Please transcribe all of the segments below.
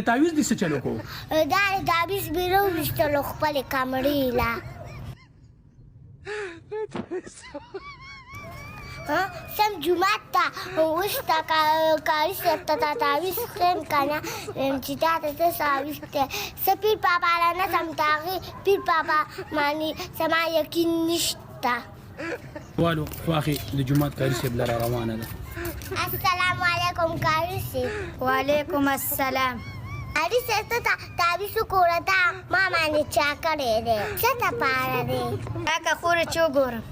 تعویض دې څه چلو کو دا تعویض مې راوویستلو خپلې کمرې له سم جومات ته اوس ته کاري صاحب ته تعویض ښیم که نه چې تا ته څه تعویض دی زه پیر بابا له نه ځم د هغې پیر بابا باندې زما یقین نشته والو خواښې د جومات کاري صاحب لره روانه ده السلام علیکم کاري صاحب وعلیکم السلام کاري صاحب ته تعویض وګوره دا ما باندې چا کړی دی څه دپاره دی راکه خورې چې وګورم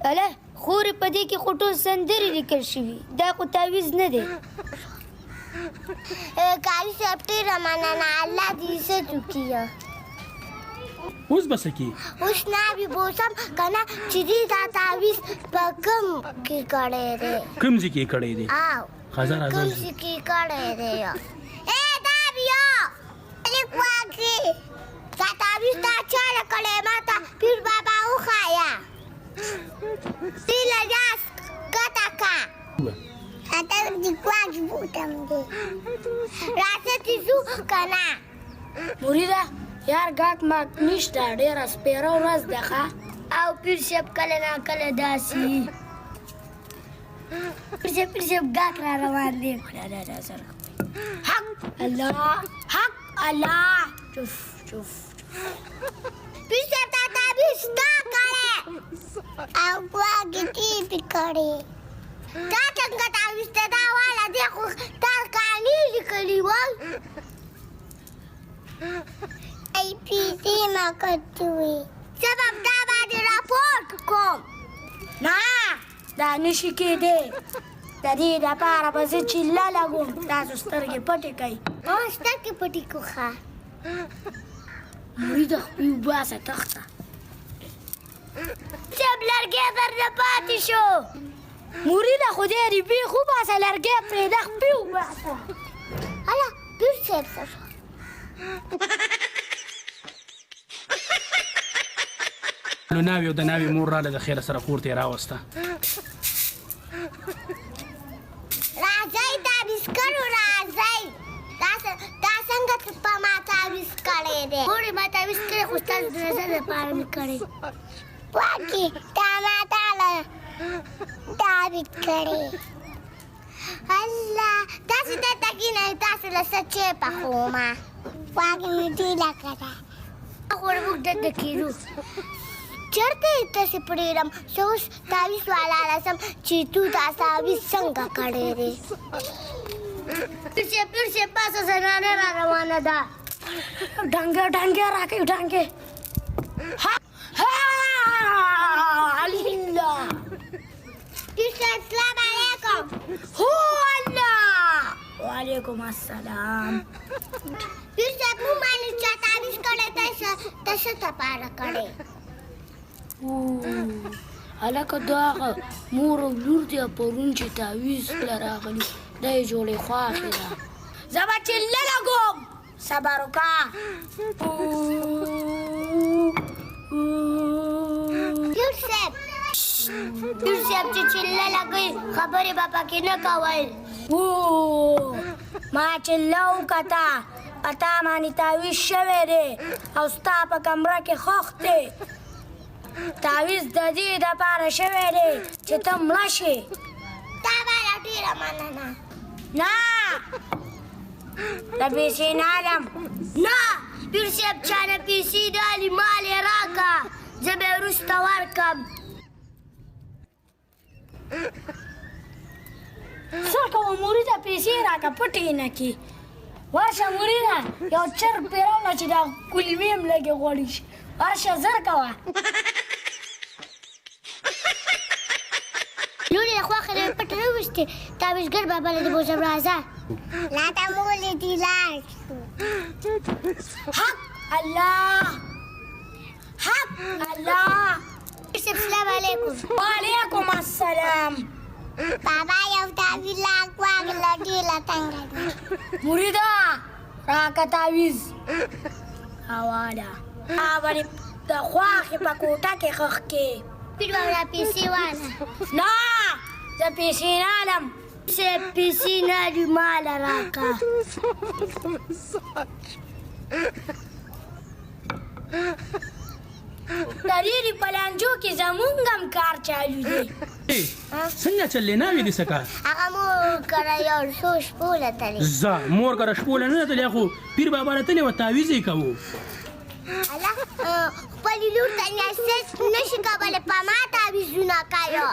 اله خورې په دې کې خو ټول سندرې لیکل شوي دا خو تعویض نه دی کاري صاحب ډېره مننه الله دې عزت وکړي اوس به څه کې اوس ناوې بوسم که نه چې دې دا تعویض په کوم کې کړی دی کوم ځای کې یې کړی دی او ښځه راځه کوم ځای کې یې کړی دی دا بیا لیک واخلې دا تعویض تا چاله کړی ما ته پیر بابا وښایه دې له لاس ګټه که اته لیک واخبوتم دی راځه چې ځو که نه مریده یار ګاک ماک نشته ډېره سپېره ورځ ده ښه او پیر صاحب کله ناکله داسې پیر صاحب ګاک را روان دی حق الله حق الله چوف چوف پیر صاحب تا تعویض تا کړی او ګواګې دې پې کړی دا څنګه تعویض دی دا واله دی خو تا کاڼي لیکلي ول ای پیسې ما کټوي زه به دا باندې راپورټ کوم نه دا نشي کېدی د دې دپاره به زه چیله لګوم تاسو سترګې پټې کوئ سترګې پټې کړو ښه مریده خپلې وباسه تخته صاحب لرګی درنه پاتې شو مریده خو دې ریبېخ وباسه لرګی پرېږده خپې وباسه هله پیر صاحب څه شو نو ناوې او د ناوې مور راله د خیره سره کور ته یې راوسته راځئ تعویض کړو راځئ دا څنګه په ما تعویض کړی دی مورې ما تعویض کړی خو ستاسو د نظر دپاره مې کړی واکې تا ما تاله تعویض کړی الله داسې دلته کښېنئ تاسو له څه چای پخومه واکې مې ډېله کړه خو موږ دلته کېدو چېرته یې تاسې پرېږدم زه اوس تعویض والا رسم چې تو دا تعویض څنګه کړی دی پیر صاحب پاسه زنانه را روانه ده ډنګې راکوي ډنګې الله پیر صاحب سلام علیکم هو الله وعلیکم السلام پیر صاحب موږ باندې چا تعویض کړی ته څه دپاره کړی هلکه دا هغه مور او لور دی پرون چې تعویض کله راغلي دا یې جوړې خواښې ده زه به چله لګوم صبر وکړه پیر صاحب چې چله لګوي خبرې به پکې نه کوئ ما چله وکته په تا باندې تعویض شوی دی او ستا په کمره کې خوښ دی تعویض د دې دپاره شوی دی چې ته مړه شې تا باندې ډېره مننه نه د پیسې نه علم نه پیر صاحب چا نه پیسې ډالي مال یې راکړه زه به یې وروسته ورکړم څه کوه مریده پیسې راکړه پټې یې نه کړي ورشه مریده یو چرګ پرې راوړه چې دا کلمې هم لږې غوړې شي ورشه زر کوه لورې خواښې نه مې پټه نه ویستې تعویضګر بابا له دې بوزم راځه لا ته مو ولیدې لاړ حق الله حق الله السلام علیکم وعلیکم السلام بابا یو تعویض راکړه ډېره تنګه ده مریده راکه تعویض حواله اولې د خواښې په کوټه کې خښ کې پیر بابا پیسې واله نه زه پیسې نه علم سے پیسې نه دي ماله راکړه د ډېرې په لانجو کې زمونږ هم کار چالو دی څنګه چلې ناوې دې څه کار هغه مور کره یو څو شپو لتلې زه مور کره شپوله نه تللی خو پیر بابا له تللی وه تعویض یې کوو الله خپلې لور ته نسس نشي کولی په ما تعویضونه کوي